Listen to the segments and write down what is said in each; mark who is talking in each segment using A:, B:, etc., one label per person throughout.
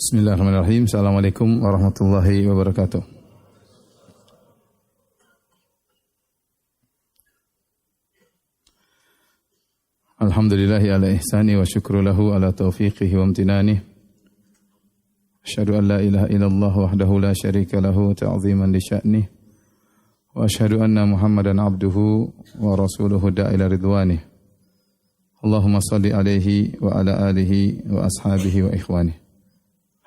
A: Bismillahirrahmanirrahim. Assalamualaikum warahmatullahi wabarakatuh. Alhamdulillahi ala ihsani wa syukru lahu ala taufiqihi wa amtinani. Asyhadu an la ilaha illallah wahdahu la syarika lahu ta'ziman li sya'ni. Wa asyhadu anna Muhammadan abduhu wa rasuluhu da'ila ridwani. Allahumma salli alaihi wa ala alihi wa ashabihi wa ikhwani.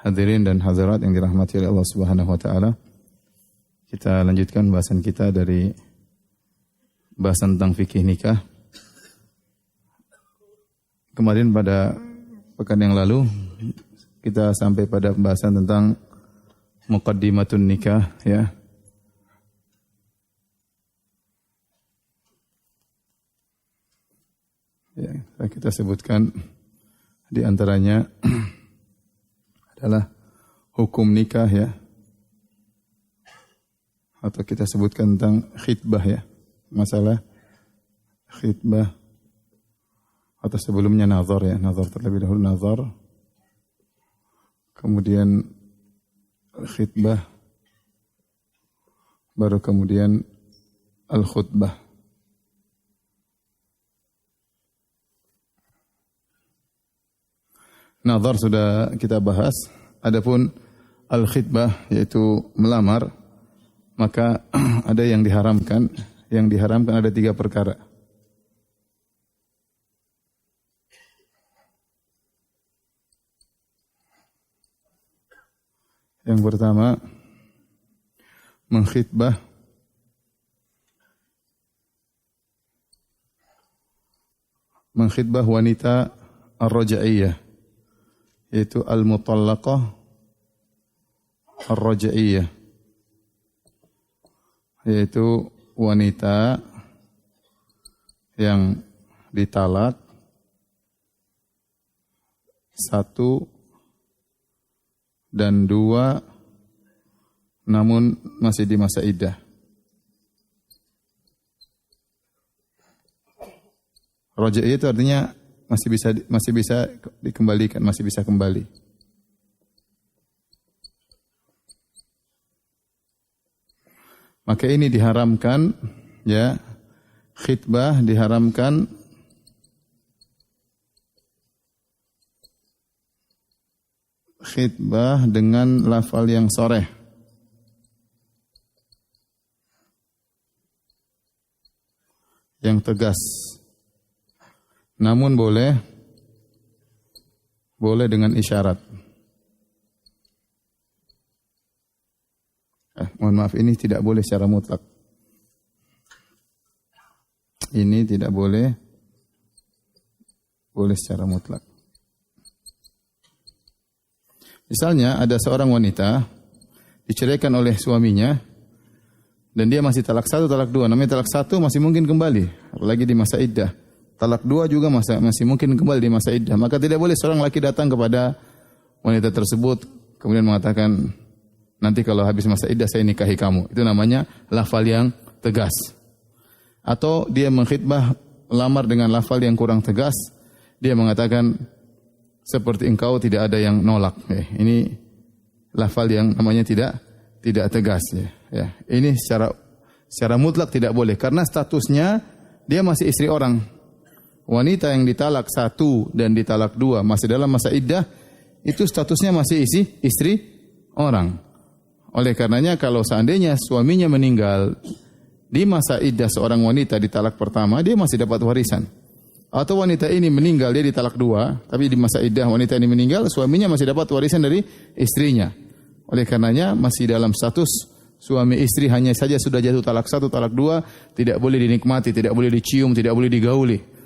A: Hadirin dan hadirat yang dirahmati oleh Allah Subhanahu wa taala. Kita lanjutkan bahasan kita dari bahasan tentang fikih nikah. Kemarin pada pekan yang lalu kita sampai pada pembahasan tentang muqaddimatun nikah ya. Ya, kita sebutkan di antaranya adalah hukum nikah ya. Atau kita sebutkan tentang khitbah ya. Masalah khitbah. Atau sebelumnya nazar ya. Nazar terlebih dahulu nazar. Kemudian khitbah. Baru kemudian al-khutbah. Nazar sudah kita bahas. Adapun al-khitbah yaitu melamar, maka ada yang diharamkan. Yang diharamkan ada 3 perkara. Yang pertama, mengkhitbah wanita ar-raja'iyah, yaitu al-mutallaqah ar-raja'iyah, yaitu wanita yang ditalak 1 dan 2 namun masih di masa iddah. Raja'iyah itu artinya masih bisa dikembalikan, masih bisa kembali. Maka ini diharamkan ya, khitbah diharamkan khitbah dengan lafal yang shareh. Yang tegas. Namun boleh dengan isyarat. Mohon maaf, ini tidak boleh secara mutlak. Ini tidak boleh secara mutlak. Misalnya ada seorang wanita diceraikan oleh suaminya dan dia masih talak 1, talak 2. Namanya talak 1 masih mungkin kembali, apalagi di masa iddah. Talak 2 juga masih mungkin kembali di masa iddah. Maka tidak boleh seorang laki datang kepada wanita tersebut kemudian mengatakan, nanti kalau habis masa iddah saya nikahi kamu. Itu namanya lafal yang tegas. Atau dia mengkhitbah lamar dengan lafal yang kurang tegas. Dia mengatakan, seperti engkau tidak ada yang nolak. Ini lafal yang namanya tidak tegas. Ya. Ini secara mutlak tidak boleh. Karena statusnya dia masih istri orang. Wanita yang ditalak 1 dan ditalak 2 masih dalam masa iddah, itu statusnya masih istri orang. Oleh karenanya kalau seandainya suaminya meninggal di masa iddah seorang wanita ditalak pertama, dia masih dapat warisan. Atau wanita ini meninggal, dia ditalak 2, tapi di masa iddah wanita ini meninggal, suaminya masih dapat warisan dari istrinya. Oleh karenanya masih dalam status suami istri, hanya saja sudah jatuh talak 1, talak 2, tidak boleh dinikmati, tidak boleh dicium, tidak boleh digauli.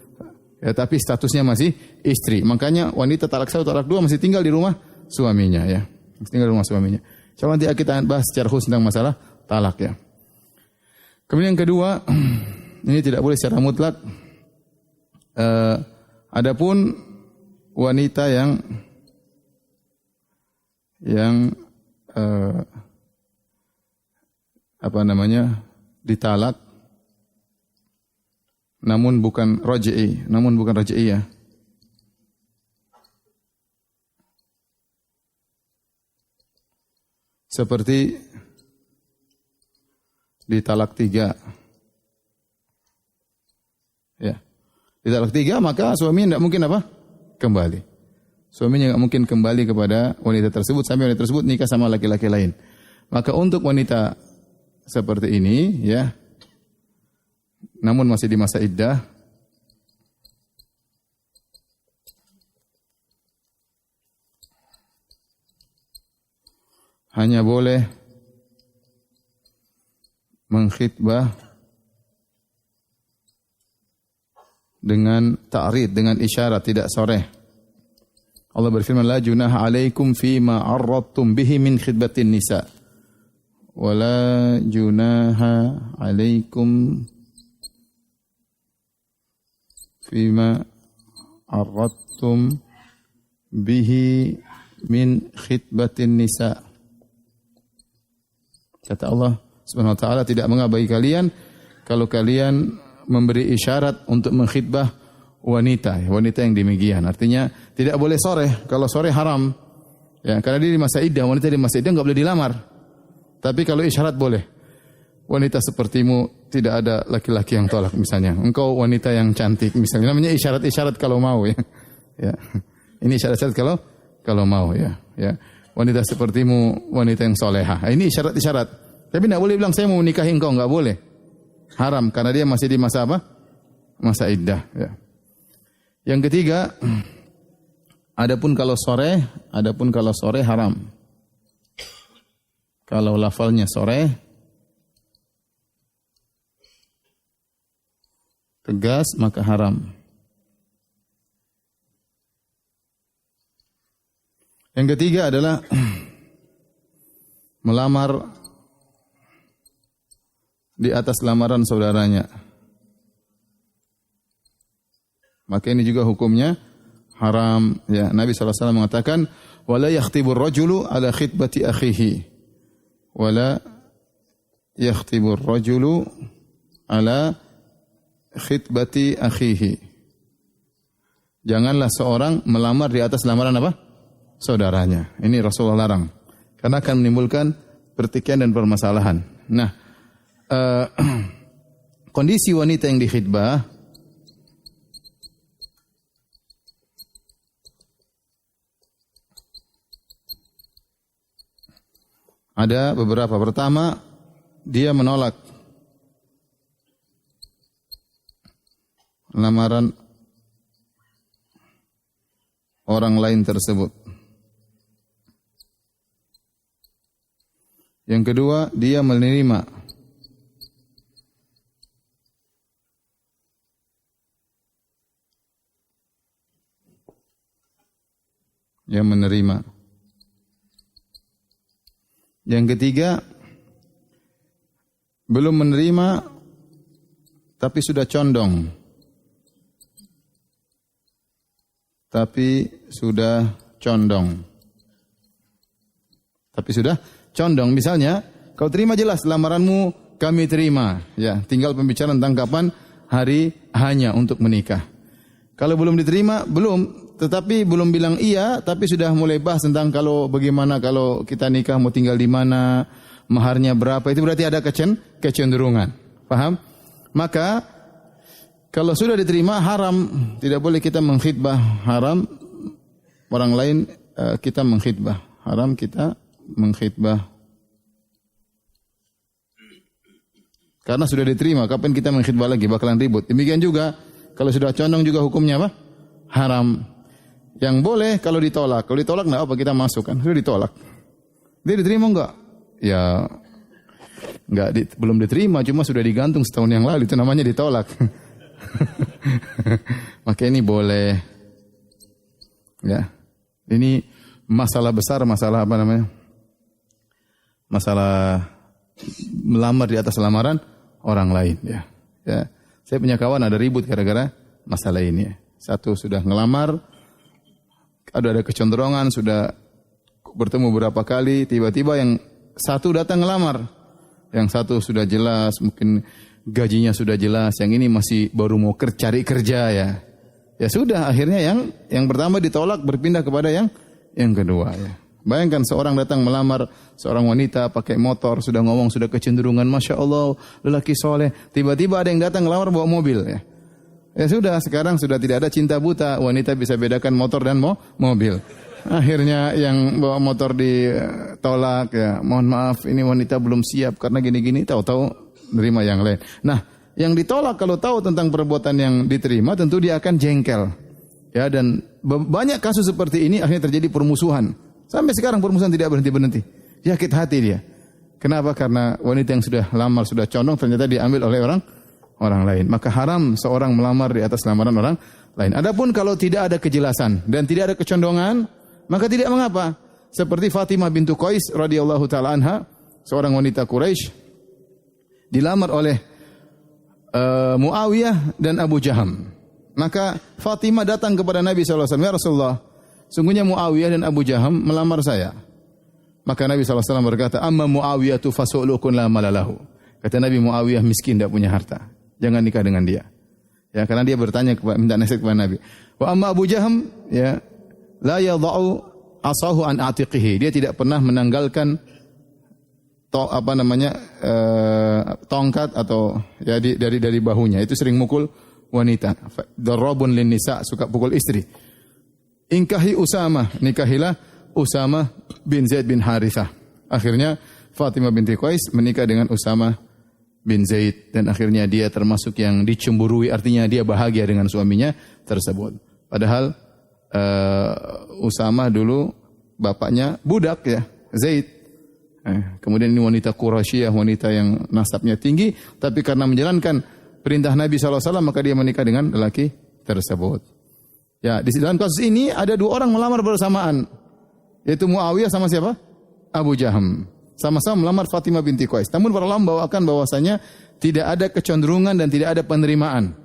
A: Ya, tapi statusnya masih istri. Makanya wanita talak 1, talak 2 masih tinggal di rumah suaminya ya. Masih tinggal di rumah suaminya. Coba nanti kita bahas secara khusus tentang masalah talak ya. Kemudian yang kedua, ini tidak boleh secara mutlak. Adapun wanita yang ditalak namun bukan raj'iyah. seperti di talak 3. Ya. Di talak 3 maka suaminya tidak mungkin apa? Kembali. Suaminya tidak mungkin kembali kepada wanita tersebut sampai wanita tersebut nikah sama laki-laki lain. Maka untuk wanita seperti ini, ya, namun masih di masa iddah, hanya boleh mengkhitbah dengan ta'rid, dengan isyarat, tidak soreh. Allah berfirman, la junaha alaikum fima arradtum bihi min khidbatin nisa. Wala junaha alaikum fima arradtum bihi min khidbatin nisa. Kata Allah Subhanahu wa taala, tidak mengabaikan kalian kalau kalian memberi isyarat untuk mengkhitbah wanita yang demikian. Artinya tidak boleh sore. Kalau sore haram. Ya, karena dia di masa iddah, wanita di masa iddah enggak boleh dilamar. Tapi kalau isyarat boleh. Wanita sepertimu tidak ada laki-laki yang tolak misalnya. Engkau wanita yang cantik misalnya. Namanya isyarat-isyarat kalau mau ya. Ya. Ini isyarat-isyarat kalau mau ya. Ya. Wanita sepertimu wanita yang soleha. Ini isyarat-isyarat. Tapi tidak boleh bilang saya mau menikahi engkau, enggak boleh. Haram karena dia masih di masa apa? Masa iddah ya. Yang ketiga, adapun kalau sore haram. Kalau lafalnya sore tegas maka haram. Yang ketiga adalah melamar di atas lamaran saudaranya. Maka ini juga hukumnya haram. Ya, Nabi SAW mengatakan, wala yakhtibur rajulu ala khitbati akhihi. Wala yakhtibur rajulu ala khitbati akhihi. Janganlah seorang melamar di atas lamaran apa? Saudaranya. Ini Rasulullah larang. Karena akan menimbulkan pertikaian dan permasalahan. Nah, kondisi wanita yang dikhitbah ada beberapa. Pertama, dia menolak lamaran orang lain tersebut. Yang kedua, dia menerima. Dia menerima. Yang ketiga, belum menerima tapi sudah condong. Tapi sudah condong. Misalnya, kau terima jelas lamaranmu, kami terima. Ya, tinggal pembicaraan tentang kapan hari hanya untuk menikah. Kalau belum diterima, tetapi belum bilang iya, tapi sudah mulai bahas tentang kalau bagaimana kalau kita nikah mau tinggal di mana, maharnya berapa, itu berarti ada kecenderungan. Paham? Maka kalau sudah diterima haram, tidak boleh kita mengkhitbah, haram orang lain kita mengkhitbah, haram kita mengkhitbah. Karena sudah diterima, kapan kita mengkhitbah lagi, bakalan ribut. Demikian juga kalau sudah condong juga hukumnya apa? Haram. Yang boleh kalau ditolak. Kalau ditolak enggak apa, kita masuk kan. Sudah ditolak. Dia diterima enggak? Ya enggak, belum diterima, cuma sudah digantung setahun yang lalu, itu namanya ditolak. Maka ini boleh. Ya. Ini masalah besar, masalah apa namanya? Masalah melamar di atas lamaran orang lain ya. Ya. Saya punya kawan ada ribut gara-gara masalah ini ya. Satu sudah ngelamar, ada kecenderungan, sudah bertemu berapa kali, tiba-tiba yang satu datang ngelamar. Yang satu sudah jelas, mungkin gajinya sudah jelas, yang ini masih baru mau cari kerja ya. Ya sudah, akhirnya yang pertama ditolak, berpindah kepada yang kedua ya. Bayangkan seorang datang melamar seorang wanita pakai motor, sudah ngomong, sudah kecenderungan, Masya Allah, lelaki soleh. Tiba-tiba ada yang datang melamar bawa mobil. Ya sudah, sekarang sudah tidak ada cinta buta. Wanita bisa bedakan motor dan mobil. Akhirnya yang bawa motor ditolak, ya mohon maaf ini wanita belum siap karena gini-gini, tahu-tahu nerima yang lain. Nah, yang ditolak kalau tahu tentang perbuatan yang diterima tentu dia akan jengkel. Ya, dan banyak kasus seperti ini akhirnya terjadi permusuhan. Sampai sekarang permusuhan tidak berhenti-berhenti. Sakit hati dia. Kenapa? Karena wanita yang sudah lamar, sudah condong ternyata diambil oleh orang lain. Maka haram seorang melamar di atas lamaran orang lain. Adapun kalau tidak ada kejelasan dan tidak ada kecondongan, maka tidak mengapa. Seperti Fatimah bintu Qais radhiyallahu taala anha, seorang wanita Quraisy dilamar oleh Muawiyah dan Abu Jaham. Maka Fatimah datang kepada Nabi SAW, ya Rasulullah, sungguhnya Muawiyah dan Abu Jaham melamar saya. Maka Nabi SAW berkata, amma Muawiyah tu fasu'lukun la malalahu. Kata Nabi, Muawiyah miskin, tidak punya harta. Jangan nikah dengan dia. Ya, karena dia bertanya, minta nasihat kepada Nabi. Wa amma Abu Jaham, ya, la yadha'u asahu an atiqihi. Dia tidak pernah menanggalkan tongkat atau ya dari bahunya. Itu sering mukul wanita. Darabun lin nisa, suka pukul istri. Ingkahi Usamah, nikahilah Usamah bin Zaid bin Harithah. Akhirnya Fatimah binti Qais menikah dengan Usamah bin Zaid dan akhirnya dia termasuk yang dicemburui, artinya dia bahagia dengan suaminya tersebut. Padahal Usamah dulu bapaknya budak ya, Zaid. Kemudian ini wanita Quraisyah, wanita yang nasabnya tinggi, tapi karena menjalankan perintah Nabi SAW maka dia menikah dengan lelaki tersebut. Ya, di dalam kasus ini ada dua orang melamar bersamaan, yaitu Muawiyah sama siapa? Abu Jaham. Sama-sama melamar Fatimah binti Qais. Namun para ulama bawakan bahwasanya tidak ada kecenderungan dan tidak ada penerimaan.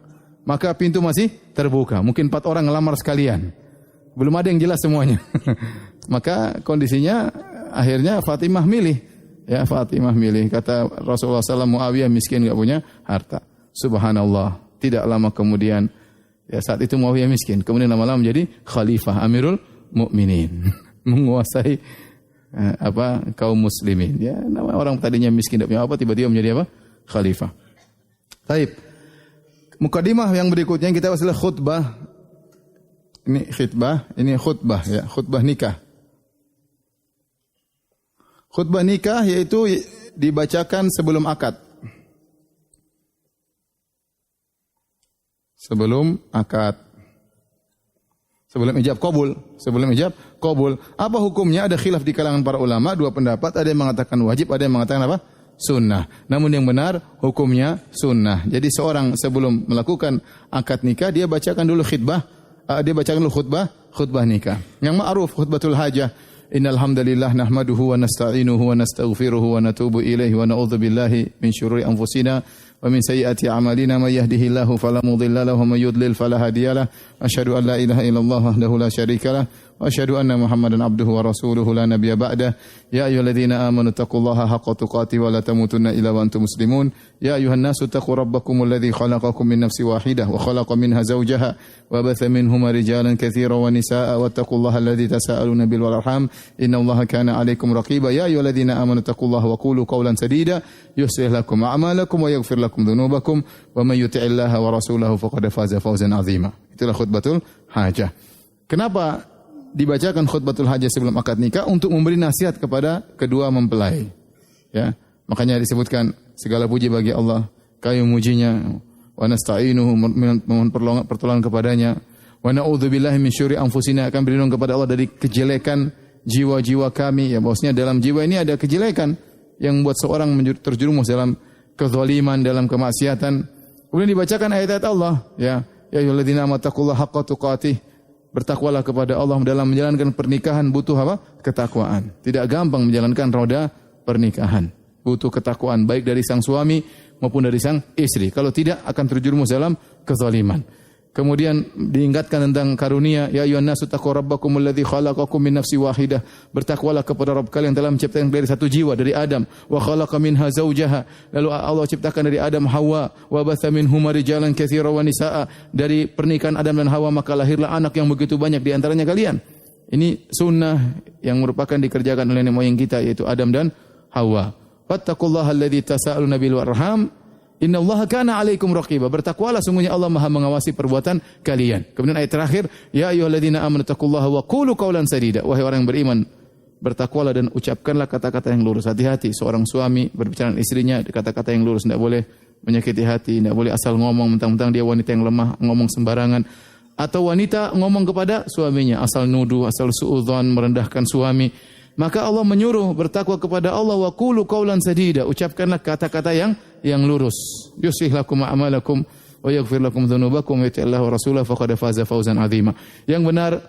A: Maka pintu masih terbuka. Mungkin 4 orang melamar sekalian. Belum ada yang jelas semuanya. Maka kondisinya akhirnya Fatimah milih. Ya, Fatimah milih. Kata Rasulullah SAW, Muawiyah miskin, enggak punya harta. Subhanallah. Tidak lama kemudian, ya saat itu Muawiyah miskin. Kemudian lama-lama menjadi khalifah, Amirul Mukminin. Menguasai kaum muslimin. Ya, nama orang tadinya miskin, tidak punya apa, tiba-tiba menjadi apa? Khalifah. Baik. Mukadimah yang berikutnya kita bahas adalah khutbah. Ini khutbah ya, khutbah nikah. Khutbah nikah yaitu dibacakan sebelum akad. Sebelum akad. Sebelum ijab qabul. Apa hukumnya? Ada khilaf di kalangan para ulama, 2 pendapat. Ada yang mengatakan wajib, ada yang mengatakan apa? Sunnah. Namun yang benar hukumnya sunnah. Jadi seorang sebelum melakukan akad nikah dia bacakan dulu khutbah nikah. Yang ma'ruf khutbatul hajah. Innal hamdalillah nahmaduhu wa nasta'inuhu wa nastaghfiruhu wa natubu ilaihi wa na'udzu billahi min syururi anfusina wa min sayyiati a'malina may yahdihillahu fala mudilla lahu wa may yudlil fala hadiyalah. Asyhadu an la ilaha illallah wahdahu la syarikalah wa asyhadu anna Muhammadan abduhu wa rasuluhu la nabiyya ba'dah. Ya ayyuhalladzina amanu taqullaha haqqa tuqatih wa la tamutunna illa wa antum muslimun. Ya ayyuhan nasu taqu rabbakumul ladzi khalaqakum min nafsin wahidah wa khalaqa minha zawjaha wa batha minhuma rijalan katsiran wa nisaa'a wattaqullaha alladzi tasaaluna bil arham innallaha kana 'alaikum raqiba. Ya ayyuhalladzina amanu taqullaha wa qulu qawlan sadida yuslih lakum a'malakum wa yaghfir lakum dhunubakum wa may yuti'illaha wa rasulahu faqad faza fawzan 'azima. Itulah khutbatul hajah. Kenapa dibacakan khutbatul hajah sebelum akad nikah? Untuk memberi nasihat kepada kedua mempelai. Ya, makanya disebutkan segala puji bagi Allah, kami memujinya, wa nasta'inuhu, mohon pertolongan kepadanya, wa na'udzubillahi min syururi anfusina, akan berlindung kepada Allah dari kejelekan jiwa-jiwa kami. Ya, bahwasanya dalam jiwa ini ada kejelekan yang membuat seorang terjerumus dalam kezaliman, dalam kemaksiatan. Kemudian dibacakan ayat-ayat Allah, ya ayyuhalladzina amanu taqullaha haqqa tuqatih. Bertakwalah kepada Allah. Dalam menjalankan pernikahan butuh apa? Ketakwaan. Tidak gampang menjalankan roda pernikahan. Butuh ketakwaan baik dari sang suami maupun dari sang istri. Kalau tidak akan terjerumus dalam kezaliman. Kemudian diingatkan tentang karunia, ya ayyuhan nasu taqu rabbakumul ladzi khalaqakum min nafsin wahidah. Bertakwalah kepada Rabb kalian yang telah menciptakan dari satu jiwa, dari Adam, wa khalaqa minha zawjaha. Lalu Allah ciptakan dari Adam Hawa, wa batha minhuma rijalan katsiran wa nisaa'a. Dari pernikahan Adam dan Hawa maka lahirlah anak yang begitu banyak di antaranya kalian. Ini sunnah yang merupakan dikerjakan oleh nenek moyang kita, yaitu Adam dan Hawa. Fattaqullaha alladzi tasaaluna bil arham innallaha kana 'alaikum raqiba. Bertakwalah, sungguhnya Allah Maha mengawasi perbuatan kalian. Kemudian ayat terakhir, ya ayyuhalladzina amanu taqullaha wa qulu qawlan sadida. Wahai orang yang beriman, bertakwalah dan ucapkanlah kata-kata yang lurus. Hati-hati seorang suami berbicara dengan istrinya kata-kata yang lurus, tidak boleh menyakiti hati, tidak boleh asal ngomong mentang-mentang dia wanita yang lemah, ngomong sembarangan. Atau wanita ngomong kepada suaminya asal nuduh, asal suudzon, merendahkan suami. Maka Allah menyuruh bertakwa kepada Allah, wa qulu qawlan sadida, ucapkanlah kata-kata yang lurus. Yuslih lakum a'malakum wa yaghfir lakum dzunubakum wa yuti'illahu wa rasulahu faqad faza fawzan 'azima. Yang benar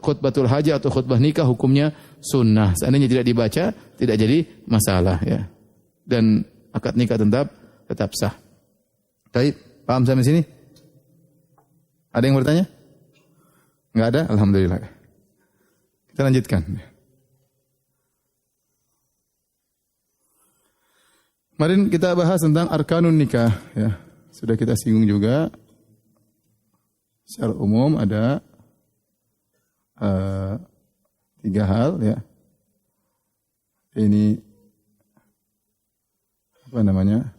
A: khutbatul hajah atau khutbah nikah hukumnya sunnah. Seandainya tidak dibaca tidak jadi masalah ya. Dan akad nikah tetap sah. Baik, paham sampai sini? Ada yang bertanya? Enggak ada? Alhamdulillah. Kita lanjutkan. Kemarin kita bahas tentang arkanun nikah ya. Sudah kita singgung juga. Secara umum ada 3 hal ya. Ini apa namanya?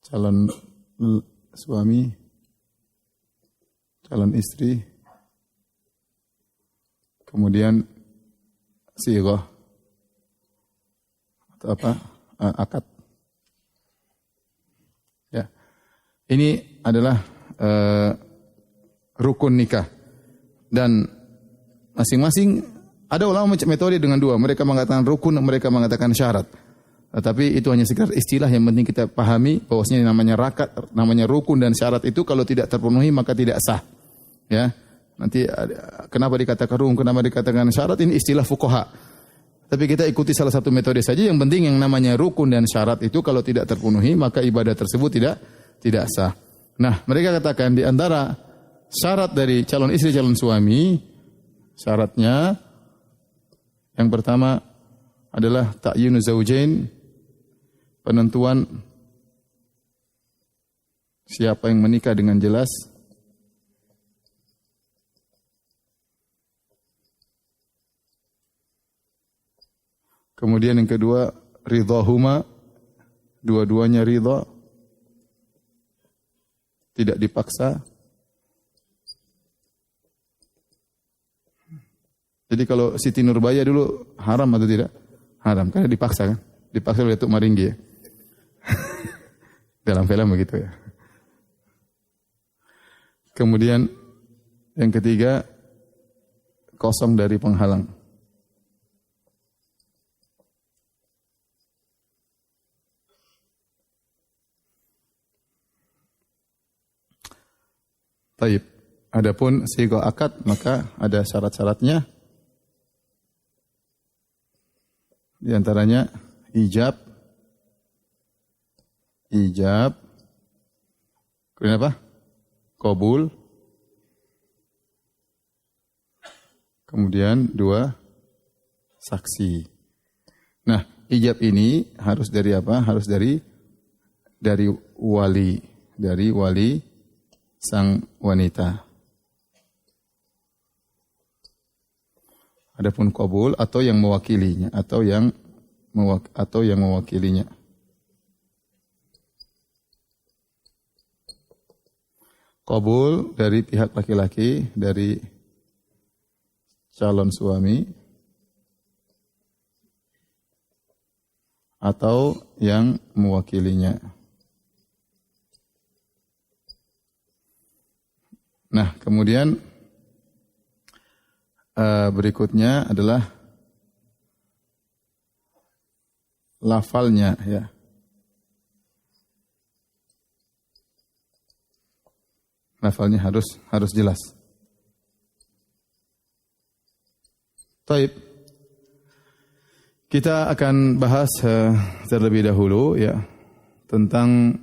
A: Calon suami, calon istri, kemudian sighah atau apa? Akad. Ya. Ini adalah rukun nikah. Dan masing-masing ada ulama metode dengan 2. Mereka mengatakan rukun, mereka mengatakan syarat. Tapi itu hanya sekedar istilah, yang penting kita pahami bahwasanya namanya rukun dan syarat itu kalau tidak terpenuhi maka tidak sah. Ya. Nanti kenapa dikatakan rukun, kenapa dikatakan syarat, ini istilah fuqaha. Tapi kita ikuti salah satu metode saja. Yang penting yang namanya rukun dan syarat itu kalau tidak terpenuhi maka ibadah tersebut tidak sah. Nah, mereka katakan di antara syarat dari calon istri calon suami, syaratnya yang pertama adalah ta'yinu zaujain, penentuan siapa yang menikah dengan jelas. Kemudian yang kedua, ridhahuma, dua-duanya ridha, tidak dipaksa. Jadi kalau Siti Nurbaya dulu haram atau tidak? Haram, karena dipaksa kan? Dipaksa oleh Tuk Maringgi ya. Dalam film begitu ya. Kemudian yang ketiga, kosong dari penghalang. Taib. Adapun sighah akad maka ada syarat-syaratnya. Di antaranya ijab. Kemudian apa? Qabul. Kemudian 2 saksi. Nah, ijab ini harus dari apa? Harus dari wali sang wanita. Adapun qabul atau yang mewakilinya atau yang mewakilinya. Qabul dari pihak laki-laki, dari calon suami, atau yang mewakilinya. Nah, kemudian berikutnya adalah lafalnya ya. Lafalnya harus jelas. Taib. Kita akan bahas terlebih dahulu ya tentang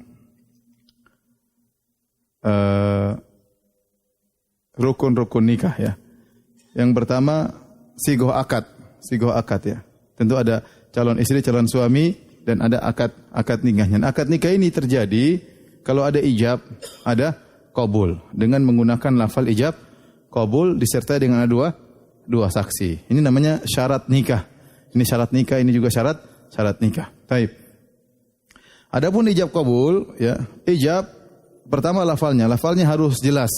A: rukun-rukun nikah ya. Yang pertama sighah akad ya. Tentu ada calon istri, calon suami dan ada akad nikahnya. Akad nikah ini terjadi kalau ada ijab, ada qabul dengan menggunakan lafal ijab qabul disertai dengan dua saksi. Ini namanya syarat nikah. Ini syarat nikah, ini juga syarat nikah. Baik. Adapun ijab qabul, ya, ijab pertama lafalnya harus jelas.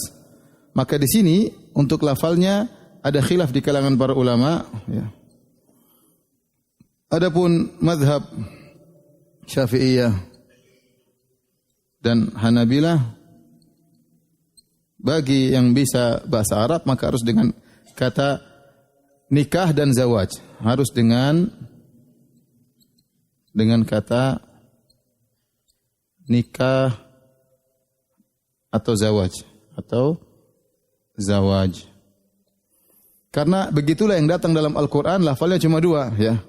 A: Maka di sini untuk lafalnya ada khilaf di kalangan para ulama, ya. Adapun mazhab Syafi'iyah dan Hanabilah, bagi yang bisa bahasa Arab maka harus dengan kata nikah dan zawaj, harus dengan kata nikah atau zawaj. Karena begitulah yang datang dalam Al-Qur'an, lafalnya cuma dua, ya.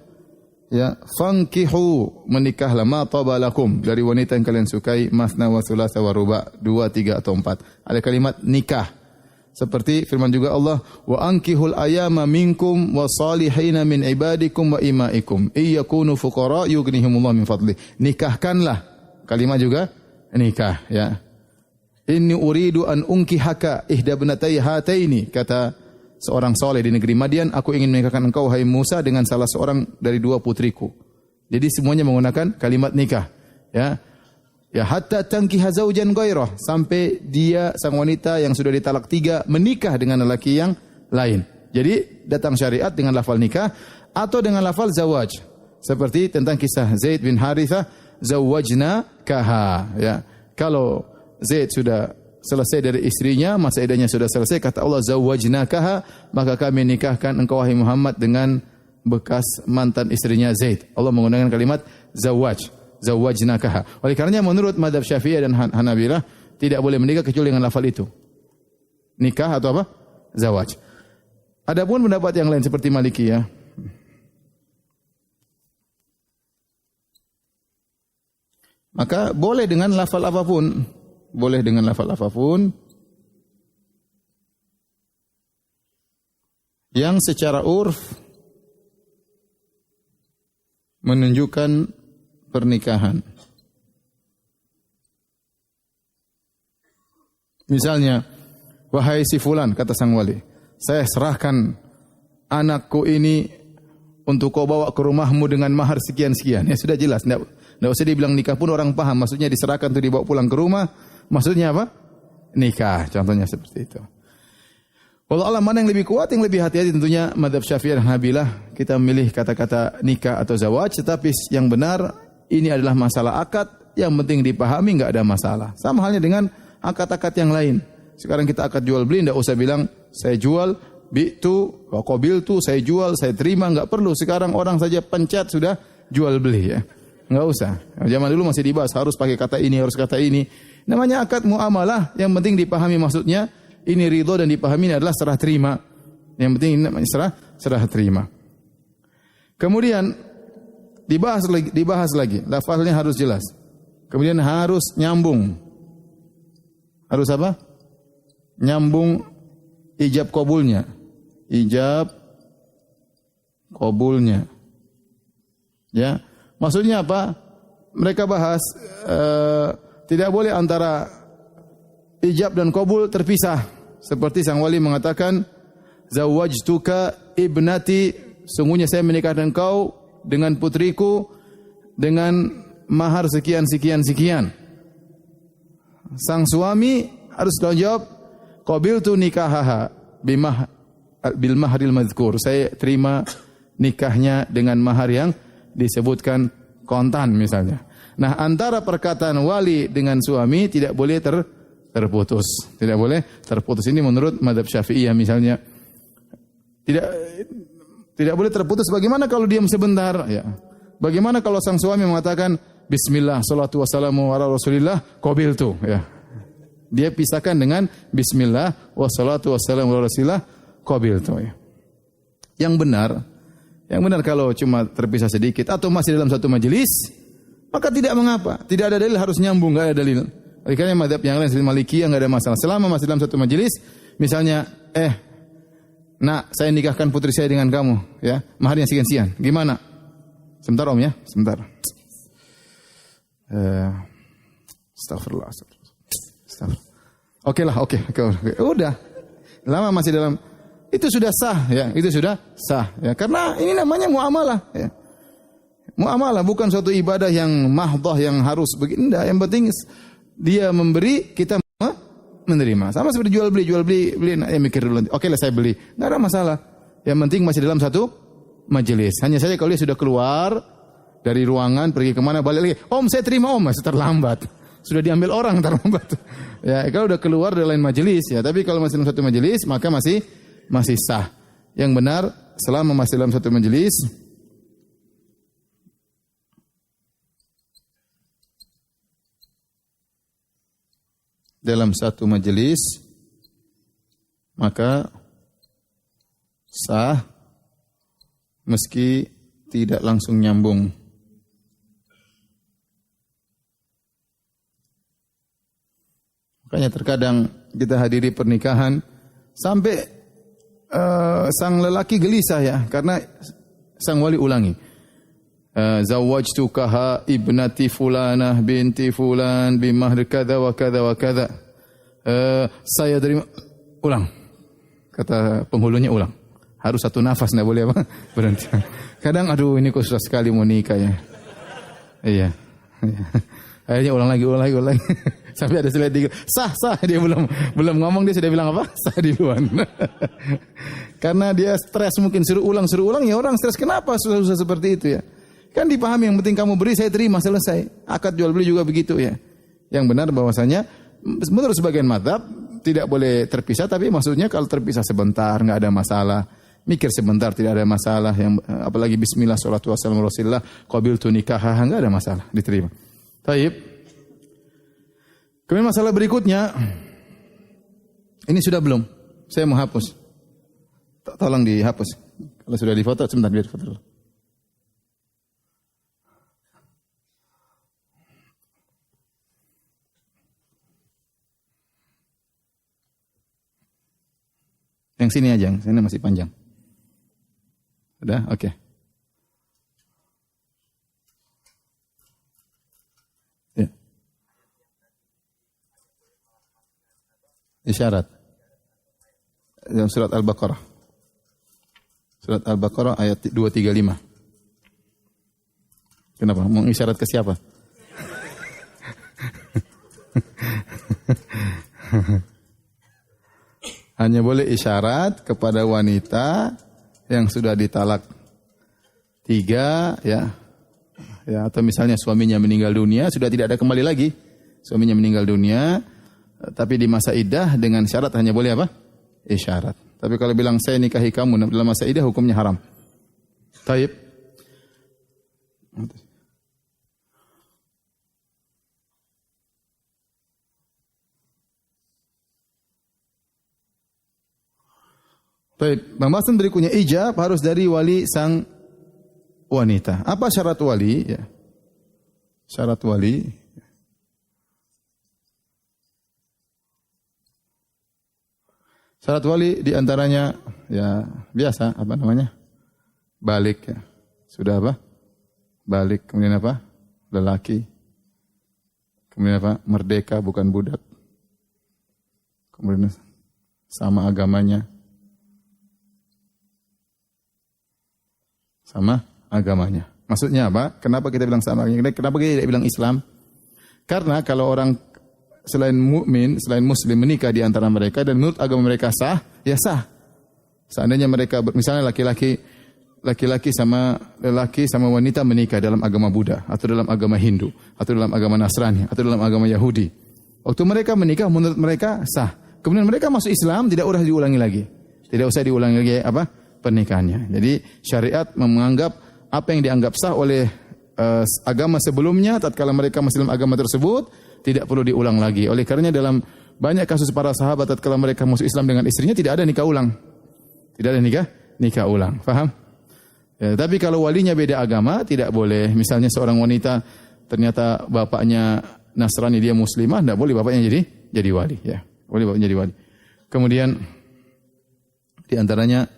A: Ya, fankihu, menikahlah, ma tabalakum, dari wanita yang kalian sukai, masna wa thulatha wa ruba, 2, 3 atau 4. Ada kalimat nikah. Seperti firman juga Allah, wa ankihul ayama minkum wa salihina min ibadikum wa imaikum iyakunu fuqara yughnihimullah min fadli. Nikahkanlah. Kalimat juga nikah, ya. Inni uridu an unkihaka ihda ibnatai hataini, kata seorang soleh di negeri Madian, aku ingin menikahkan engkau hai Musa dengan salah seorang dari 2 putriku. Jadi semuanya menggunakan kalimat nikah, ya. Ya, hatta tankiha zaujan ghairah, sampai dia sang wanita yang sudah ditalak 3 menikah dengan lelaki yang lain. Jadi datang syariat dengan lafal nikah atau dengan lafal zawaj. Seperti tentang kisah Zaid bin Harithah, zawajna kaha, ya. Kalau Zaid sudah selesai dari istrinya, masa iddahnya sudah selesai, kata Allah, zawajnakaha, maka kami nikahkan engkau wahai Muhammad dengan bekas mantan istrinya Zaid. Allah menggunakan kalimat zawajnakaha. Oleh karenanya menurut mazhab Syafi'iyah dan Hanabilah tidak boleh menikah kecuali dengan lafal itu. Nikah atau apa? Zawaj. Adapun pendapat yang lain seperti Malikiyah, maka boleh dengan lafal apapun. Boleh dengan lafal apapun yang secara urf menunjukkan pernikahan. Misalnya, wahai si fulan, kata sang wali, saya serahkan anakku ini untuk kau bawa ke rumahmu dengan mahar sekian-sekian. Ya sudah jelas, tidak usah dibilang nikah pun orang paham. Maksudnya diserahkan untuk dibawa pulang ke rumah. Maksudnya apa? Nikah. Contohnya seperti itu. Wallahu a'lam, mana yang lebih kuat, yang lebih hati-hati tentunya mazhab Syafi'iyah dan Hanabilah. Kita memilih kata-kata nikah atau zawaj, tetapi yang benar ini adalah masalah akad, yang penting dipahami, enggak ada masalah. Sama halnya dengan akad-akad yang lain. Sekarang kita akad jual beli, enggak usah bilang saya jual, bi'tu, wa qabiltu, saya jual, saya terima, enggak perlu. Sekarang orang saja pencet sudah jual beli, ya. Enggak usah. Zaman dulu masih dibahas harus pakai kata ini, harus kata ini. Namanya akad muamalah, yang penting dipahami maksudnya. Ini ridho dan dipahami ini adalah serah terima. Yang penting ini namanya serah terima. Kemudian dibahas lagi. Lafalnya harus jelas. Kemudian harus nyambung. Harus apa? Nyambung ijab qabulnya. Ijab qabulnya. Ya. Maksudnya apa? Mereka bahas tidak boleh antara ijab dan qabul terpisah. Seperti sang wali mengatakan, zawajtuka ibnati, sungguhnya saya menikahkan engkau dengan putriku dengan mahar sekian. Sang suami harus jawab, qabiltu nikahaha bil mahril madhkur. Saya terima nikahnya dengan mahar yang disebutkan kontan misalnya. Nah, antara perkataan wali dengan suami tidak boleh terputus. Tidak boleh terputus. Ini menurut mazhab Syafi'iyah misalnya. Tidak boleh terputus. Bagaimana kalau diam sebentar? Ya. Bagaimana kalau sang suami mengatakan bismillah, salatu wassalamu ala rasulillah, qabiltu, ya. Dia pisahkan dengan bismillah wassalatu wassalamu ala rasulillah, qabiltu, ya. Yang benar kalau cuma terpisah sedikit atau masih dalam satu majelis, maka tidak mengapa. Tidak ada dalil harus nyambung, enggak ada dalil. Karena mazhab yang lain seperti Malikiyah enggak ada masalah. Selama masih dalam satu majelis, misalnya, nak, saya nikahkan putri saya dengan kamu, ya. Maharnya sekian-sekian. Gimana? Sebentar Om, ya. Sebentar. Astagfirullah. Oke. Udah. lama masih dalam, itu sudah sah ya, itu sudah sah ya. Karena ini namanya muamalah ya. Muamalah bukan suatu ibadah yang mahdhah yang harus begini, enggak. Yang penting dia memberi, kita menerima. Sama seperti jual beli mikir dulu. Oke lah saya beli. Enggak ada masalah. Yang penting masih dalam satu majelis. Hanya saja kalau dia sudah keluar dari ruangan pergi kemana balik lagi. Om saya terima om, masih terlambat. Sudah diambil orang terlambat. Ya, kalau udah keluar dari lain majelis ya, tapi kalau masih dalam satu majelis maka masih sah. Yang benar selama masih dalam satu majelis maka sah meski tidak langsung nyambung. Makanya terkadang kita hadiri pernikahan sampai sang lelaki gelisah ya, karena sang wali ulangi. Zawwajtukaha ibnati fulanah binti fulan bimahr kadza wa kadza wa kadza. Saya terima, ulang. Kata penghulunya ulang. Harus satu nafas, enggak boleh apa? Berhenti. Kadang aduh ini kok susah sekali mau nikah ya. Iya. Akhirnya ulang lagi. Sampai ada slide tiga. Sah. Dia belum ngomong dia sudah bilang apa? Sah duluan. Karena dia stres mungkin suruh ulang ya orang stres. Kenapa susah-susah seperti itu ya? Kan dipahami yang penting kamu beri saya terima selesai. Akad jual beli juga begitu ya. Yang benar bahwasanya menurut sebagian mazhab tidak boleh terpisah, tapi maksudnya kalau terpisah sebentar enggak ada masalah. Mikir sebentar tidak ada masalah, yang apalagi bismillah sholatu wassalamu rasulillah qabiltu nikahah enggak ada masalah, diterima. Baik. Kemudian masalah berikutnya, ini sudah belum? Saya mau hapus. Tolong dihapus. Kalau sudah difoto sebentar biar foto dulu. Yang sini aja, yang sini masih panjang. Sudah? Oke. Ya. Isyarat. Dalam surat Al-Baqarah. Surat Al-Baqarah ayat 235. Kenapa? Mau isyarat ke siapa? Hanya boleh isyarat kepada wanita yang sudah ditalak 3 ya. Ya, atau misalnya suaminya meninggal dunia, sudah tidak ada kembali lagi. Suaminya meninggal dunia, tapi di masa iddah dengan syarat hanya boleh apa? Isyarat. Tapi kalau bilang saya nikahi kamu dalam masa iddah hukumnya haram. Taib. Baik, pembahasan berikutnya ijab harus dari wali sang wanita. Apa syarat wali? Ya. Syarat wali. Syarat wali diantaranya ya biasa apa namanya? Balik ya. Sudah apa? Balik. Kemudian apa? Lelaki. Kemudian apa? Merdeka bukan budak. Kemudian sama agamanya. Sama agamanya. Maksudnya apa? Kenapa kita bilang sama agamanya? Kenapa kita tidak bilang Islam? Karena kalau orang selain mukmin, selain muslim menikah di antara mereka dan menurut agama mereka sah, ya sah. Seandainya mereka misalnya laki-laki sama wanita menikah dalam agama Buddha atau dalam agama Hindu atau dalam agama Nasrani atau dalam agama Yahudi. Waktu mereka menikah menurut mereka sah. Kemudian mereka masuk Islam tidak usah diulangi lagi. Tidak usah diulangi lagi apa? Pernikahannya. Jadi syariat menganggap apa yang dianggap sah oleh agama sebelumnya tatkala mereka masih dalam agama tersebut tidak perlu diulang lagi. Oleh karenanya dalam banyak kasus para sahabat tatkala mereka masuk Islam dengan istrinya tidak ada nikah ulang. Tidak ada nikah ulang. Paham? Ya, tapi kalau walinya beda agama tidak boleh. Misalnya seorang wanita ternyata bapaknya Nasrani dia muslimah, tidak boleh bapaknya jadi wali ya. Boleh bapaknya jadi wali. Kemudian di antaranya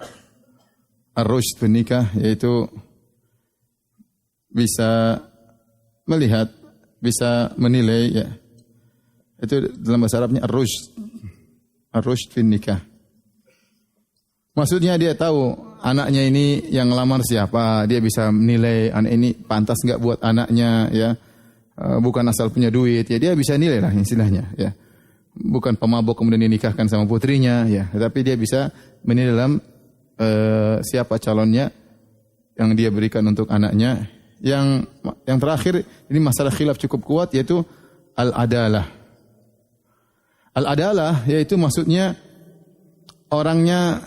A: ar-rushd fi nikah, yaitu bisa melihat, bisa menilai ya. Itu dalam bahasa Arabnya ar-rushd fi nikah. Maksudnya dia tahu anaknya ini yang ngelamar siapa, dia bisa menilai anak ini pantas enggak buat anaknya ya. Bukan asal punya duit ya, dia bisa nilai lah istilahnya ya. Bukan pemabuk kemudian dinikahkan sama putrinya ya, tetapi dia bisa menilai dalam siapa calonnya yang dia berikan untuk anaknya. Yang terakhir ini masalah khilaf cukup kuat yaitu al-adalah. Al-adalah yaitu maksudnya orangnya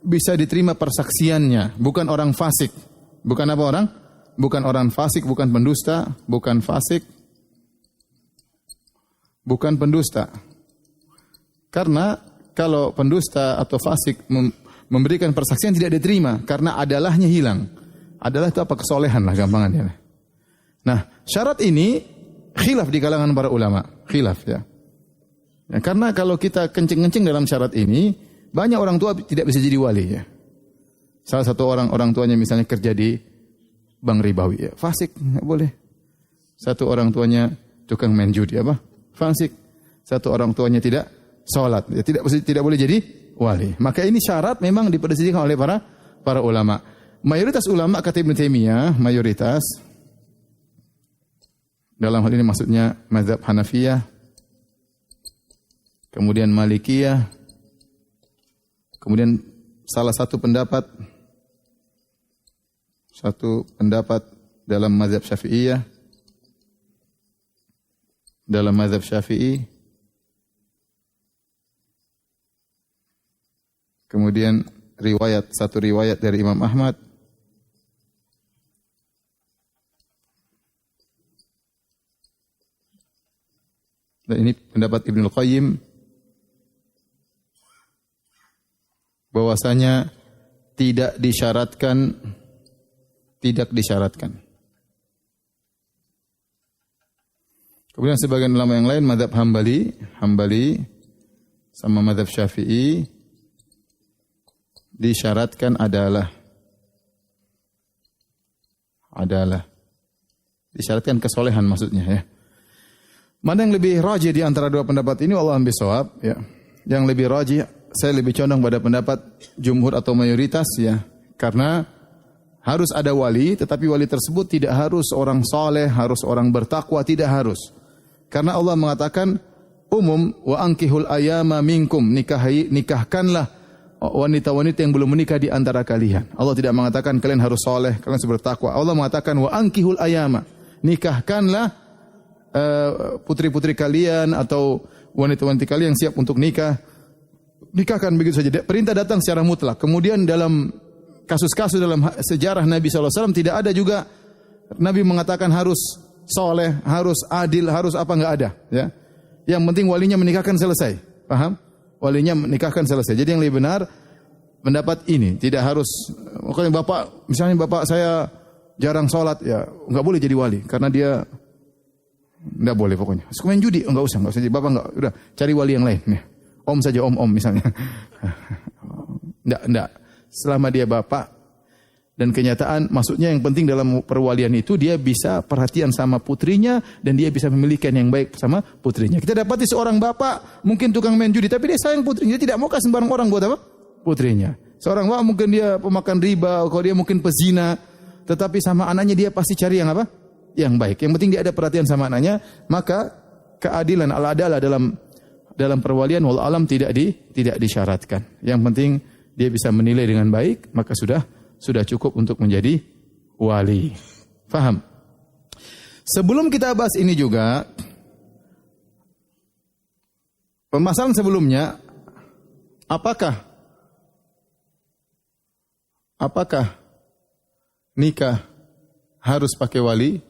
A: bisa diterima persaksiannya, bukan orang fasik. Bukan apa orang? Bukan orang fasik, bukan pendusta, bukan fasik, bukan pendusta. Karena kalau pendusta atau fasik memberikan persaksian tidak diterima karena adalahnya hilang. Adalah itu apa? Kesolehan lah gampangannya. Nah, syarat ini khilaf di kalangan para ulama. Khilaf ya. Ya, karena kalau kita kencing-kencing dalam syarat ini, banyak orang tua tidak bisa jadi wali ya. Salah satu orang tuanya misalnya kerja di bank ribawi ya, fasik, enggak boleh. Satu orang tuanya tukang main judi apa? Fasik. Satu orang tuanya tidak salat, ya, tidak boleh jadi wali. Maka ini syarat memang diperselisihkan oleh para ulama. Mayoritas ulama kata Ibnu Taimiyah, mayoritas dalam hal ini maksudnya mazhab Hanafiyah, kemudian Malikiyah, kemudian salah satu pendapat dalam mazhab Syafi'iyah, dalam mazhab Syafi'i, kemudian satu riwayat dari Imam Ahmad, dan ini pendapat Ibnul Qayyim, bahwasanya tidak disyaratkan. Kemudian sebagian ulama yang lain, mazhab Hambali sama mazhab Syafi'i, disyaratkan adalah disyaratkan kesolehan maksudnya ya. Mana yang lebih rajih di antara dua pendapat ini? Wallahu a'lam bishawab ya. Yang lebih rajih, saya lebih condong pada pendapat jumhur atau mayoritas ya. Karena harus ada wali, tetapi wali tersebut tidak harus orang saleh, harus orang bertakwa, tidak harus. Karena Allah mengatakan umum, wa ankihul ayama minkum, nikahkanlah wanita-wanita yang belum menikah di antara kalian. Allah tidak mengatakan kalian harus saleh, kalian harus bertakwa. Allah mengatakan wa ankihul ayama, nikahkanlah putri-putri kalian atau wanita-wanita kalian yang siap untuk nikah. Nikahkan begitu saja. Perintah datang secara mutlak. Kemudian dalam kasus-kasus dalam sejarah Nabi SAW tidak ada juga Nabi mengatakan harus soleh, harus adil, harus apa, enggak ada. Ya. Yang penting walinya menikahkan selesai. Paham? Walinya menikahkan selesai. Jadi yang lebih benar pendapat ini. Tidak harus, makanya misalnya bapak saya jarang sholat, ya enggak boleh jadi wali. Karena dia enggak boleh pokoknya. Suka main judi, enggak usah. Jadi bapak enggak, udah cari wali yang lain. Ya. Om saja, om misalnya. Enggak. Selama dia bapak dan kenyataan, maksudnya yang penting dalam perwalian itu dia bisa perhatian sama putrinya dan dia bisa memiliki yang baik sama putrinya. Kita dapati seorang bapak mungkin tukang main judi tapi dia sayang putrinya, dia tidak mau kasih sembarang orang buat apa? Putrinya. Seorang bapak mungkin dia pemakan riba, kalau dia mungkin pezina, tetapi sama anaknya dia pasti cari yang apa? Yang baik. Yang penting dia ada perhatian sama anaknya, maka keadilan al-adalah dalam perwalian wal alam tidak disyaratkan. Yang penting dia bisa menilai dengan baik, maka sudah cukup untuk menjadi wali. Faham? Sebelum kita bahas ini juga, permasalahan sebelumnya, apakah nikah harus pakai wali?